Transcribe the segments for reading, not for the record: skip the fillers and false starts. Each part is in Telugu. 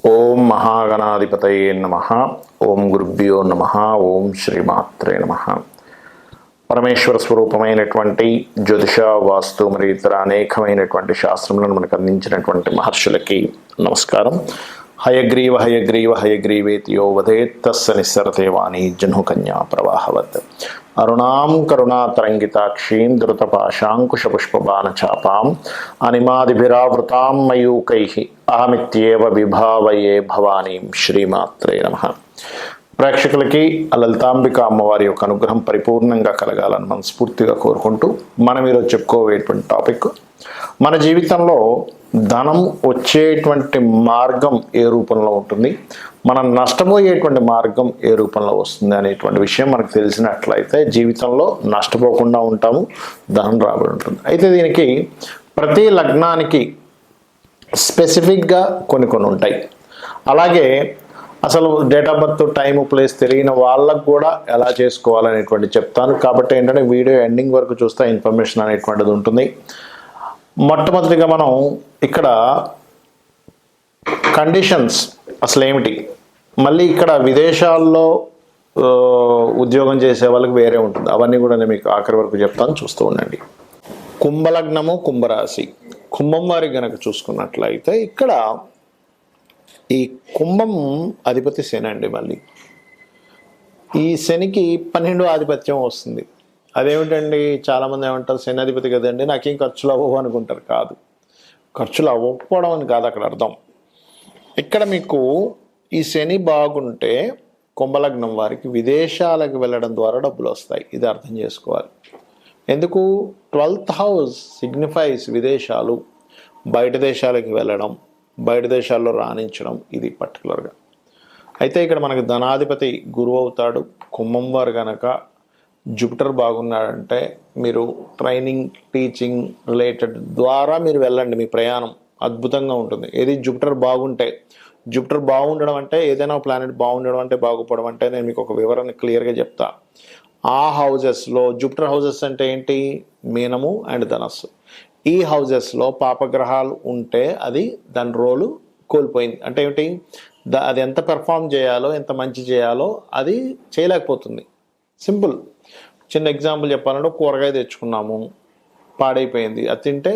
ఓం మహాగణాధిపతయే నమః. ఓం గురుభ్యో నమః. ఓం శ్రీమాత్రే నమః. పరమేశ్వర స్వరూపమైనటువంటి జ్యోతిష, వాస్తు మరియు ఇతర అనేకమైనటువంటి శాస్త్రములను మనకు అందించినటువంటి మహర్షులకి నమస్కారం. హయగ్రీవ హయగ్రీవ హయగ్రీవేతియో వదేత్ తస్స నిస్సరతే వాణి జహ్నుకన్యా ప్రవాహవత్. అరుణాం కరుణాతరంగితాక్షీం ధృతపాశాంకుశపుష్పబాణచాపాం అనిమాదిభిరావృతాం మయూకైః అహమిత్యేవ విభావయే భవానీం. శ్రీమాత్రే నమః. ప్రేక్షకులకి లలితాంబిక అమ్మవారి యొక్క అనుగ్రహం పరిపూర్ణంగా కలగాలని మనస్ఫూర్తిగా కోరుకుంటూ మనం ఈరోజు చెప్పుకోవేటువంటి టాపిక్, మన జీవితంలో ధనం వచ్చేటువంటి మార్గం ఏ రూపంలో ఉంటుంది, మనం నష్టపోయేటువంటి మార్గం ఏ రూపంలో వస్తుంది అనేటువంటి విషయం మనకు తెలిసినట్లయితే జీవితంలో నష్టపోకుండా ఉంటాము, ధనం రాబడి ఉంటుంది. అయితే దీనికి ప్రతి లగ్నానికి స్పెసిఫిక్గా కొన్ని ఉంటాయి. అలాగే అసలు date of birth, time, place తెలియని వాళ్ళకు కూడా ఎలా చేసుకోవాలనేటువంటి చెప్తాను. కాబట్టి ఏంటంటే వీడియో ఎండింగ్ వరకు చూస్తే ఇన్ఫర్మేషన్ అనేటువంటిది ఉంటుంది. మొట్టమొదటిగా మనం ఇక్కడ కండిషన్స్ అసలు ఏమిటి, మళ్ళీ ఇక్కడ విదేశాల్లో ఉద్యోగం చేసే వాళ్ళకి వేరే ఉంటుంది, అవన్నీ కూడా నేను మీకు ఆఖరి వరకు చెప్తాను, చూస్తూ ఉండండి. కుంభలగ్నము, కుంభరాశి. కుంభం వారి గనక చూసుకున్నట్లయితే ఇక్కడ ఈ కుంభం అధిపతి శని అండి. మళ్ళీ ఈ శనికి 12 ఆధిపత్యం వస్తుంది. అదేమిటండి, చాలామంది ఏమంటారు శని అధిపతి కదండి నాకేం ఖర్చులు అవ్వవు అనుకుంటారు. కాదు, ఖర్చులు అవ్వకపోవడం అని కాదు అక్కడ అర్థం. ఇక్కడ మీకు ఈ శని బాగుంటే కుంభలగ్నం వారికి విదేశాలకు వెళ్ళడం ద్వారా డబ్బులు వస్తాయి. ఇది అర్థం చేసుకోవాలి. ఎందుకు? 12th హౌస్ సిగ్నిఫైస్ విదేశాలు, బయట దేశాలకు వెళ్ళడం, బయట దేశాల్లో రాణించడం, ఇది పర్టికులర్గా. అయితే ఇక్కడ మనకి ధనాధిపతి గురువు అవుతాడు. కుంభం వారు కనుక జూపిటర్ బాగున్నాడంటే మీరు ట్రైనింగ్, టీచింగ్ రిలేటెడ్ ద్వారా మీరు వెళ్ళండి, మీ ప్రయాణం అద్భుతంగా ఉంటుంది. ఏది జూపిటర్ బాగుంటే, జూపిటర్ బాగుండడం అంటే ఏదైనా ప్లానెట్ బాగుండడం అంటే, బాగుపడడం అంటే నేను మీకు ఒక వివరణ క్లియర్గా చెప్తా. ఆ హౌజెస్లో జూపిటర్ హౌజెస్ అంటే ఏంటి? మీనము అండ్ ధనస్సు. ఈ హౌజెస్లో పాపగ్రహాలు ఉంటే అది దాని రోలు కోల్పోయింది. అంటే ఏమిటి? అది ఎంత పెర్ఫామ్ చేయాలో, ఎంత మంచి చేయాలో అది చేయలేకపోతుంది. సింపుల్. చిన్న ఎగ్జాంపుల్ చెప్పాలంటే కూరగాయ తెచ్చుకున్నాము, పాడైపోయింది, అది తింటే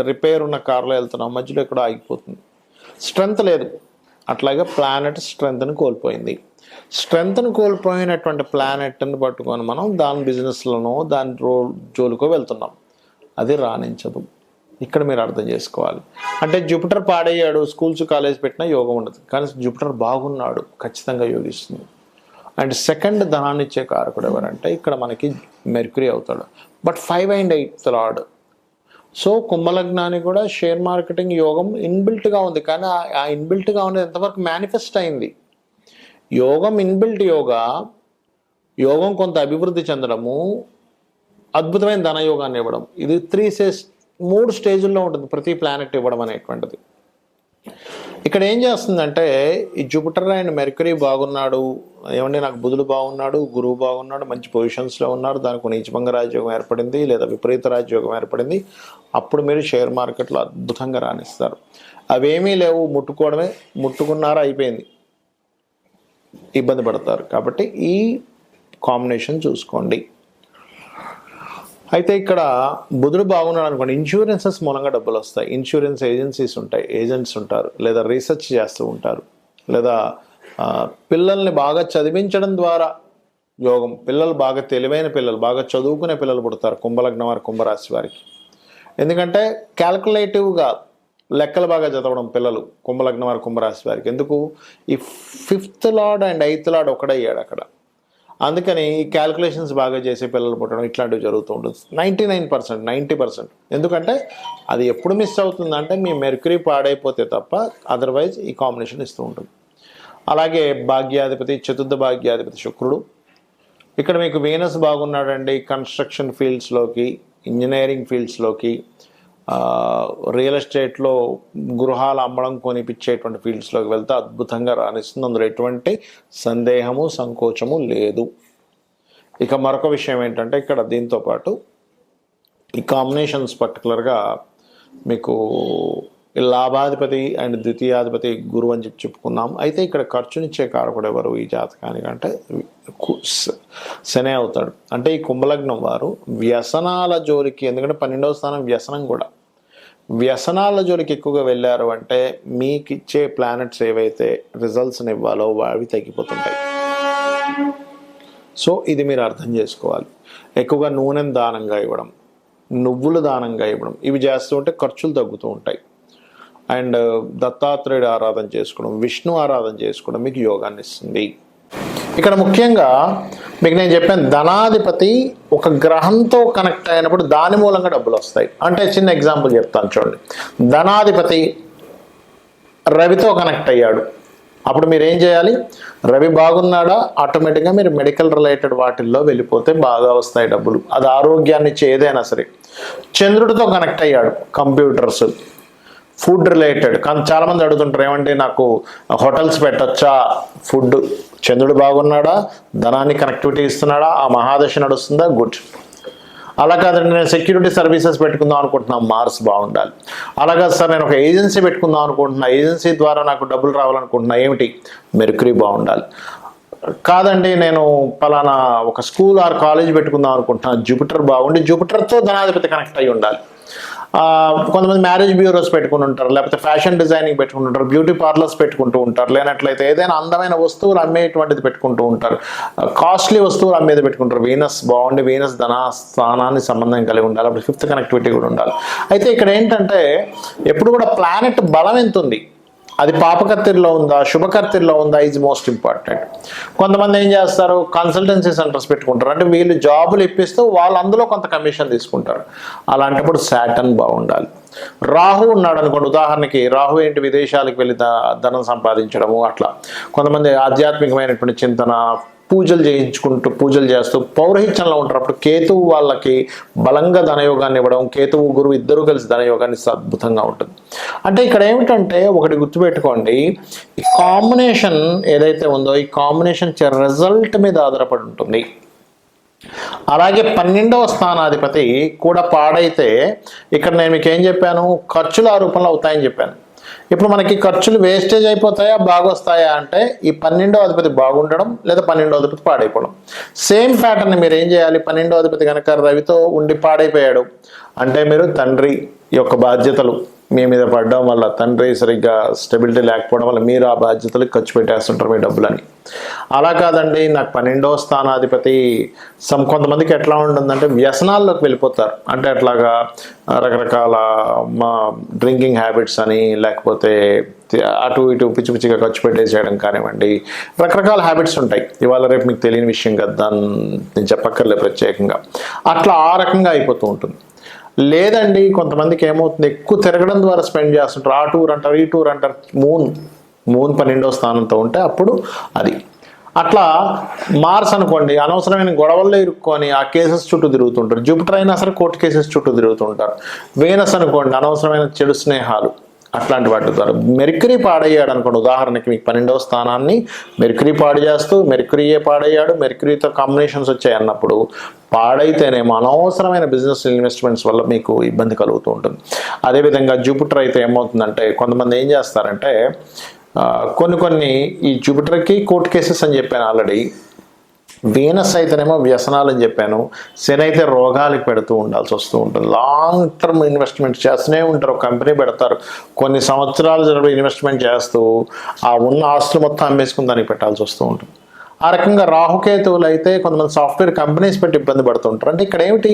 రిపేర్ ఉన్న కార్లో వెళ్తున్నాం, మధ్యలో ఎక్కడో ఆగిపోతుంది, స్ట్రెంగ్త్ లేదు. అట్లాగే ప్లానెట్ స్ట్రెంగ్త్ని కోల్పోయింది. స్ట్రెంగ్త్ని కోల్పోయినటువంటి ప్లానెట్ని పట్టుకొని మనం దాని బిజినెస్లోనో దాని జోలికో వెళ్తున్నాం, అది రాణించదు. ఇక్కడ మీరు అర్థం చేసుకోవాలి. అంటే జూపిటర్ పాడయ్యాడు, స్కూల్స్ కాలేజ్ పెట్టినా యోగం ఉండదు, కానీ జూపిటర్ బాగున్నాడు ఖచ్చితంగా యోగిస్తుంది. అండ్ సెకండ్ ధనాన్ని ఇచ్చే కారకుడు ఎవరంటే ఇక్కడ మనకి మెర్క్యూరీ అవుతాడు. But 5 and 8th lord. So కుంభలగ్నానికి కూడా షేర్ మార్కెటింగ్ యోగం ఇన్బిల్ట్గా ఉంది, కానీ ఆ ఇన్బిల్ట్గా ఉన్నది ఎంతవరకు మేనిఫెస్ట్ అయింది? యోగం ఇన్బిల్ట్ యోగం కొంత అభివృద్ధి చెందడము, అద్భుతమైన ధనయోగాన్ని ఇవ్వడం, ఇది 3 స్టేజుల్లో ఉంటుంది ప్రతి ప్లానెట్ ఇవ్వడం అనేటువంటిది. ఇక్కడ ఏం చేస్తుందంటే ఈ జూపిటర్ అండ్ మెర్క్యూరీ బాగున్నాడు, ఏమంటే నాకు బుధుడు బాగున్నాడు, గురువు బాగున్నాడు, మంచి పొజిషన్స్లో ఉన్నారు, దానికి నీచభంగ రాజయోగం ఏర్పడింది లేదా విపరీత రాజయోగం ఏర్పడింది, అప్పుడు మీరు షేర్ మార్కెట్లో అద్భుతంగా రాణిస్తారు. అవేమీ లేవు, ముట్టుకున్నారా అయిపోయింది, ఇబ్బంది పడతారు. కాబట్టి ఈ కాంబినేషన్ చూసుకోండి. అయితే ఇక్కడ బుధుడు బాగున్నాడు అనుకోండి, ఇన్సూరెన్సెస్ మూలంగా డబ్బులు వస్తాయి. ఇన్సూరెన్స్ ఏజెన్సీస్ ఉంటాయి, ఏజెంట్స్ ఉంటారు, లేదా రీసెర్చ్ చేస్తూ ఉంటారు, లేదా పిల్లల్ని బాగా చదివించడం ద్వారా యోగం. పిల్లలు బాగా తెలివైన పిల్లలు, బాగా చదువుకునే పిల్లలు పుడతారు కుంభలగ్నం వారి, కుంభరాశి వారికి. ఎందుకంటే క్యాల్కులేటివ్గా లెక్కలు బాగా చదవడం పిల్లలు కుంభలగ్నం వారి, కుంభరాశి వారికి. ఎందుకు? ఈ 5th lord and 8th lord ఒకడయ్యాడు అక్కడ, అందుకని ఈ క్యాల్కులేషన్స్ బాగా చేసే పిల్లలు పుట్టడం ఇట్లాంటివి జరుగుతూ ఉంటుంది. 99%, 90%. ఎందుకంటే అది ఎప్పుడు మిస్ అవుతుందంటే మీ మెర్క్యూరీ పాడైపోతే తప్ప, అదర్వైజ్ ఈ కాంబినేషన్ ఇస్తూ ఉంటుంది. అలాగే భాగ్యాధిపతి, చతుర్థ భాగ్యాధిపతి శుక్రుడు. ఇక్కడ మీకు వీనస్ బాగున్నాడండి, కన్స్ట్రక్షన్ ఫీల్డ్స్లోకి, ఇంజనీరింగ్ ఫీల్డ్స్లోకి, రియల్ ఎస్టేట్లో గృహాలు అమ్మడం, కొనిపించేటువంటి ఫీల్డ్స్లోకి వెళ్తే అద్భుతంగా రాణిస్తుంది. అందులో ఎటువంటి సందేహము, సంకోచము లేదు. ఇక మరొక విషయం ఏంటంటే ఇక్కడ దీంతోపాటు ఈ కాంబినేషన్స్ పర్టికులర్గా మీకు లాభాధిపతి అండ్ ద్వితీయాధిపతి గురువు అని చెప్పుకున్నాం. అయితే ఇక్కడ ఖర్చునిచ్చే కారకుడు ఎవరు ఈ జాతకానికి అంటే శని అవుతాడు. అంటే ఈ కుంభలగ్నం వారు వ్యసనాల జోలికి, ఎందుకంటే 12వ స్థానం వ్యసనం కూడా, వ్యసనాల జోలికి ఎక్కువగా వెళ్ళారు అంటే మీకు ఇచ్చే ప్లానెట్స్ ఏవైతే రిజల్ట్స్ని ఇవ్వాలో అవి తగ్గిపోతుంటాయి. సో ఇది మీరు అర్థం చేసుకోవాలి. ఎక్కువగా నూనెను దానంగా ఇవ్వడం, నువ్వులు దానంగా ఇవ్వడం, ఇవి చేస్తూ ఉంటే ఖర్చులు తగ్గుతూ ఉంటాయి. అండ్ దత్తాత్రేయుడు ఆరాధన చేసుకోవడం, విష్ణు ఆరాధన చేసుకోవడం మీకు యోగాన్ని ఇస్తుంది. ఇక్కడ ముఖ్యంగా మీకు నేను చెప్పాను, ధనాధిపతి ఒక గ్రహంతో కనెక్ట్ అయినప్పుడు దాని మూలంగా డబ్బులు వస్తాయి. అంటే చిన్న ఎగ్జాంపుల్ చెప్తాను చూడండి. ధనాధిపతి రవితో కనెక్ట్ అయ్యాడు, అప్పుడు మీరు ఏం చేయాలి? రవి బాగున్నాడా, ఆటోమేటిక్గా మీరు మెడికల్ రిలేటెడ్ వాటిల్లో వెళ్ళిపోతే బాగా వస్తాయి డబ్బులు. అది ఆరోగ్యాన్ని ఇచ్చే ఏదైనా సరే. చంద్రుడితో కనెక్ట్ అయ్యాడు, కంప్యూటర్స్, ఫుడ్ రిలేటెడ్. కానీ చాలామంది అడుగుతుంటారు, ఏమంటే నాకు హోటల్స్ పెట్టచ్చా? ఫుడ్, చంద్రుడు బాగున్నాడా, ధనాన్ని కనెక్టివిటీ ఇస్తున్నాడా, ఆ మహాదశ నడుస్తుందా? గుడ్. అలా కాదండి నేను సెక్యూరిటీ సర్వీసెస్ పెట్టుకుందాం అనుకుంటున్నాను, మార్స్ బాగుండాలి. అలాగా సార్ నేను ఒక ఏజెన్సీ పెట్టుకుందాం అనుకుంటున్నా, ఏజెన్సీ ద్వారా నాకు డబ్బులు రావాలనుకుంటున్నా, ఏమిటి? మెర్క్యూరీ బాగుండాలి. కాదండి నేను పలానా ఒక స్కూల్ ఆర్ కాలేజ్ పెట్టుకుందాం అనుకుంటున్నాను, జూపిటర్ బాగుండి, జూపిటర్తో ధనాధిపతి కనెక్ట్ అయ్యి ఉండాలి. కొంతమంది మ్యారేజ్ బ్యూరోస్ పెట్టుకుని ఉంటారు, లేకపోతే ఫ్యాషన్ డిజైనింగ్ పెట్టుకుని ఉంటారు, బ్యూటీ పార్లర్స్ పెట్టుకుంటూ ఉంటారు, లేనట్లయితే ఏదైనా అందమైన వస్తువులు అమ్మేటువంటిది పెట్టుకుంటూ ఉంటారు, కాస్ట్లీ వస్తువులు అమ్మేది పెట్టుకుంటారు. వీనస్ బాగుండి, వీనస్ ధన స్థానాన్ని సంబంధం కలిగి ఉండాలి, అప్పుడు 5th కనెక్టివిటీ కూడా ఉండాలి. అయితే ఇక్కడ ఏంటంటే ఎప్పుడు కూడా ప్లానెట్ బలం ఎంత ఉంది, అది పాపకర్తెల్లో ఉందా, శుభకర్తెల్లో ఉందా, ఈజ్ మోస్ట్ ఇంపార్టెంట్. కొంతమంది ఏం చేస్తారు, కన్సల్టెన్సీ సెంటర్స్ పెట్టుకుంటారు, అంటే వీళ్ళు జాబులు ఇప్పిస్తూ వాళ్ళు అందులో కొంత కమిషన్ తీసుకుంటారు. అలాంటప్పుడు సాటర్న్ బాగుండాలి. రాహు ఉన్నాడు అనుకోండి, ఉదాహరణకి రాహు ఏంటి, విదేశాలకు వెళ్ళి ధనం సంపాదించడము, అట్లా. కొంతమంది ఆధ్యాత్మికమైనటువంటి చింతన, పూజలు చేయించుకుంటూ పూజలు చేస్తూ పౌరహిత్యంలో ఉంటారు. అప్పుడు కేతువు వాళ్ళకి బలంగా ధనయోగాన్ని ఇవ్వడం, కేతువు గురువు ఇద్దరు కలిసి ధనయోగాన్ని అద్భుతంగా ఉంటుంది. అంటే ఇక్కడ ఏమిటంటే ఒకటి గుర్తుపెట్టుకోండి, ఈ కాంబినేషన్ ఏదైతే ఉందో ఈ కాంబినేషన్ రిజల్ట్ మీద ఆధారపడి ఉంటుంది. అలాగే 12వ స్థానాధిపతి కూడా పాడైతే ఇక్కడ నేను మీకు ఏం చెప్పాను, ఖర్చులు ఆ రూపంలో అవుతాయని చెప్పాను. ఇప్పుడు మనకి ఖర్చులు వేస్టేజ్ అయిపోతాయా, బాగొస్తాయా అంటే ఈ 12వ అధిపతి బాగుండడం లేదా 12వ అధిపతి పాడైపోవడం. సేమ్ ప్యాటర్న్ మీరు ఏం చేయాలి, 12వ అధిపతి కనుక రవితో ఉండి పాడైపోయాడు అంటే మీరు తండ్రి యొక్క బాధ్యతలు మీ మీద పడడం వల్ల, తండ్రి సరిగ్గా స్టెబిలిటీ లేకపోవడం వల్ల మీరు ఆ బాధ్యతలకు ఖర్చు పెట్టేస్తుంటారు మీ డబ్బులని. అలా కాదండి నాకు 12వ స్థానాధిపతి కొంతమందికి ఎట్లా ఉంటుందంటే వ్యసనాల్లోకి వెళ్ళిపోతారు. అంటే అట్లాగా రకరకాల డ్రింకింగ్ హ్యాబిట్స్ అని, లేకపోతే అటు ఇటు పిచ్చి పిచ్చిగా ఖర్చు పెట్టేసేయడం కానివ్వండి, రకరకాల హ్యాబిట్స్ ఉంటాయి. ఇవాళ రేపు మీకు తెలియని విషయం కదా, దాన్ని నేను చెప్పక్కర్లేదు ప్రత్యేకంగా. అట్లా ఆ రకంగా అయిపోతూ ఉంటుంది. లేదండి కొంతమందికి ఏమవుతుంది, ఎక్కువ తిరగడం ద్వారా స్పెండ్ చేస్తుంటారు, ఆ టూర్ అంటారు, ఈ టూర్ అంటారు. మూన్ 12వ స్థానంతో ఉంటే అప్పుడు అది అట్లా. మార్స్ అనుకోండి అనవసరమైన గొడవల్లో ఇరుక్కొని ఆ కేసెస్ చుట్టూ తిరుగుతుంటారు. జూపిటర్ అయినా సరే కోర్టు కేసెస్ చుట్టూ తిరుగుతుంటారు. వీనస్ అనుకోండి అనవసరమైన చెడు స్నేహాలు, అట్లాంటి వాటి ద్వారా. మెర్క్యూరీ పాడయ్యాడు అనుకోండి, ఉదాహరణకి మీకు 12వ స్థానాన్ని మెర్క్యూరీ పాడు చేస్తూ మెర్క్యూరీయే పాడయ్యాడు, మెర్క్యూరీతో కాంబినేషన్స్ వచ్చాయి అన్నప్పుడు పాడైతేనేమో అనవసరమైన బిజినెస్ ఇన్వెస్ట్మెంట్స్ వల్ల మీకు ఇబ్బంది కలుగుతూ ఉంటుంది. అదేవిధంగా జూపిటర్ అయితే ఏమవుతుందంటే కొంతమంది ఏం చేస్తారంటే కొన్ని ఈ జూపిటర్కి కోర్టు కేసెస్ అని చెప్పాను ఆల్రెడీ, వీనస్ అయితేనేమో వ్యసనాలు అని చెప్పాను, శని అయితే రోగాలకు పెడుతూ ఉండాల్సి వస్తూ ఉంటుంది. లాంగ్ టర్మ్ ఇన్వెస్ట్మెంట్ చేస్తూనే ఉంటారు, కంపెనీ పెడతారు, కొన్ని సంవత్సరాలు ఇన్వెస్ట్మెంట్ చేస్తూ ఆ ఉన్న ఆస్తులు మొత్తం అమ్మేసుకుని దానికి పెట్టాల్సి వస్తూ ఉంటుంది. ఆ రకంగా రాహుకేతువులు అయితే కొంతమంది సాఫ్ట్వేర్ కంపెనీస్ పెట్టి ఇబ్బంది పడుతుంటారు. అంటే ఇక్కడ ఏమిటి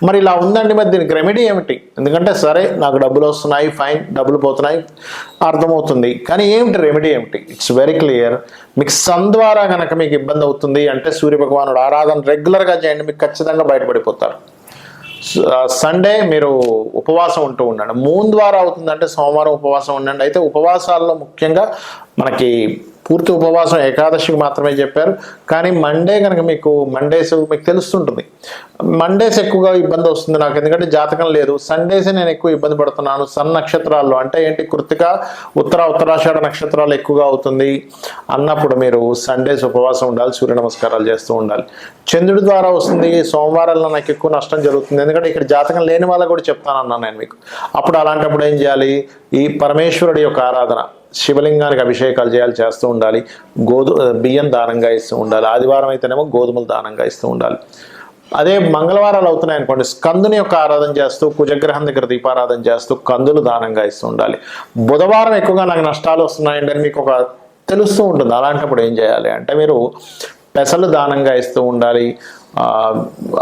మరి ఇలా ఉందండి, మరి దీనికి రెమెడీ ఏమిటి? ఎందుకంటే సరే నాకు డబ్బులు వస్తున్నాయి, ఫైన్, డబ్బులు పోతున్నాయి అర్థమవుతుంది, కానీ ఏమిటి రెమెడీ ఏమిటి? It's very clear. మీకు సన్ ద్వారా కనుక మీకు ఇబ్బంది అవుతుంది అంటే సూర్యభగవానుడు ఆరాధన రెగ్యులర్గా చేయండి, మీకు ఖచ్చితంగా బయటపడిపోతారు. సండే మీరు ఉపవాసం ఉంటూ ఉండండి. మూన్ ద్వారా అవుతుందంటే సోమవారం ఉపవాసం ఉండండి. అయితే ఉపవాసాల్లో ముఖ్యంగా మనకి పూర్తి ఉపవాసం ఏకాదశికి మాత్రమే చెప్పారు. కానీ మండే కనుక మీకు మండేస్ మీకు తెలుస్తుంటుంది, మండేస్ ఎక్కువగా ఇబ్బంది వస్తుంది నాకు, ఎందుకంటే జాతకం లేదు. సండేసే నేను ఎక్కువ ఇబ్బంది పడుతున్నాను. సన్ నక్షత్రాల్లో అంటే ఏంటి, కృత్తిక, ఉత్తరాషాఢ నక్షత్రాలు ఎక్కువగా అవుతుంది అన్నప్పుడు మీరు సండేస్ ఉపవాసం ఉండాలి, సూర్య నమస్కారాలు చేస్తూ ఉండాలి. చంద్రుడి ద్వారా వస్తుంది, సోమవారాల్లో నాకు ఎక్కువ నష్టం జరుగుతుంది, ఎందుకంటే ఇక్కడ జాతకం లేని వాళ్ళకు కూడా చెప్తానన్నాను నేను మీకు. అప్పుడు అలాంటప్పుడు ఏం చేయాలి, ఈ పరమేశ్వరుడి యొక్క ఆరాధన, శివలింగానికి అభిషేకాలు చేస్తూ ఉండాలి. బియ్యం దానంగా ఇస్తూ ఉండాలి. ఆదివారం అయితేనేమో గోధుమలు దానంగా ఇస్తూ ఉండాలి. అదే మంగళవారాలు అవుతున్నాయి అనుకోండి, స్కందుని యొక్క ఆరాధన చేస్తూ, కుజగ్రహం దగ్గర దీపారాధన చేస్తూ కందులు దానంగా ఇస్తూ ఉండాలి. బుధవారం ఎక్కువగా నాకు నష్టాలు వస్తున్నాయండి అని మీకు ఒక తెలుస్తూ ఉంటుంది. అలాంటప్పుడు ఏం చేయాలి అంటే మీరు పెసలు దానంగా ఇస్తూ ఉండాలి.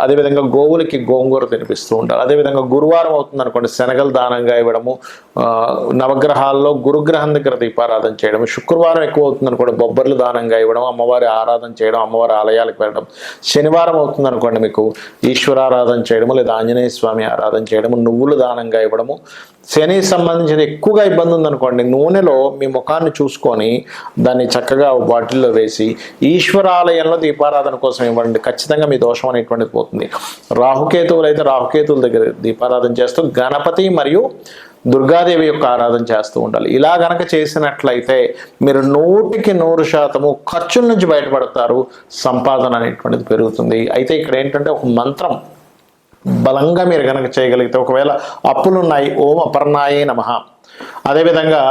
అదేవిధంగా గోవులకి గోంగూర తినిపిస్తూ ఉండాలి. అదేవిధంగా గురువారం అవుతుంది అనుకోండి, శనగలు దానంగా ఇవ్వడము, నవగ్రహాల్లో గురుగ్రహం దగ్గర దీపారాధన చేయడం. శుక్రవారం ఎక్కువ అవుతుంది అనుకోండి, బొబ్బర్లు దానంగా ఇవ్వడం, అమ్మవారి ఆరాధన చేయడం, అమ్మవారి ఆలయాలకు వెళ్ళడం. శనివారం అవుతుంది అనుకోండి మీకు ఈశ్వరారాధన చేయడము, లేదా ఆంజనేయ స్వామి ఆరాధన చేయడము, నువ్వులు దానంగా ఇవ్వడము. శని సంబంధించిన ఎక్కువగా ఇబ్బంది ఉందనుకోండి, నూనెలో మీ ముఖాన్ని చూసుకొని దాన్ని చక్కగా బాటిల్లో వేసి ఈశ్వరాలయంలో దీపారాధన కోసం ఇవ్వండి. ఖచ్చితంగా మీ దోషం అనేటువంటిది పోతుంది. రాహుకేతువులు అయితే రాహుకేతువుల దగ్గర దీపారాధన చేస్తూ గణపతి మరియు దుర్గాదేవి యొక్క ఆరాధన చేస్తూ ఉండాలి. ఇలా గనక చేసినట్లయితే మీరు 100% ఖర్చుల నుంచి బయటపడతారు, సంపాదన అనేటువంటిది పెరుగుతుంది. అయితే ఇక్కడ ఏంటంటే ఒక మంత్రం బలంగా మీరు కనుక చేయగలిగితే, ఒకవేళ అప్పులున్నాయి, ఓం అపర్ణాయే నమః, అదేవిధంగా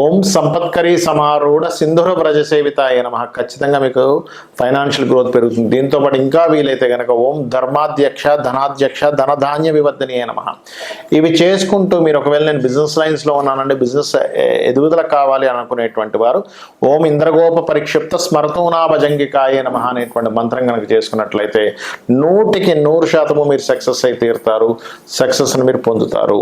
ఓం సంపత్కరీ సమారూఢ సింధుర వ్రజ సేవితాయ నమః, ఖచ్చితంగా మీకు ఫైనాన్షియల్ గ్రోత్ పెరుగుతుంది. దీంతోపాటు ఇంకా వీలైతే కనుక ఓం ధర్మాధ్యక్ష ధనాధ్యక్ష ధనధాన్య వివర్ధనీయ నమః, ఇవి చేసుకుంటూ మీరు ఒకవేళ నేను బిజినెస్ లైన్స్లో ఉన్నానండి, బిజినెస్ ఎదుగుదల కావాలి అనుకునేటువంటి వారు ఓం ఇంద్రగోప పరిక్షిప్త స్మరతూనా భజంగికాయ నమః అనేటువంటి మంత్రం కనుక చేసుకున్నట్లయితే 100% మీరు సక్సెస్ అయి తీరుతారు, సక్సెస్ని మీరు పొందుతారు.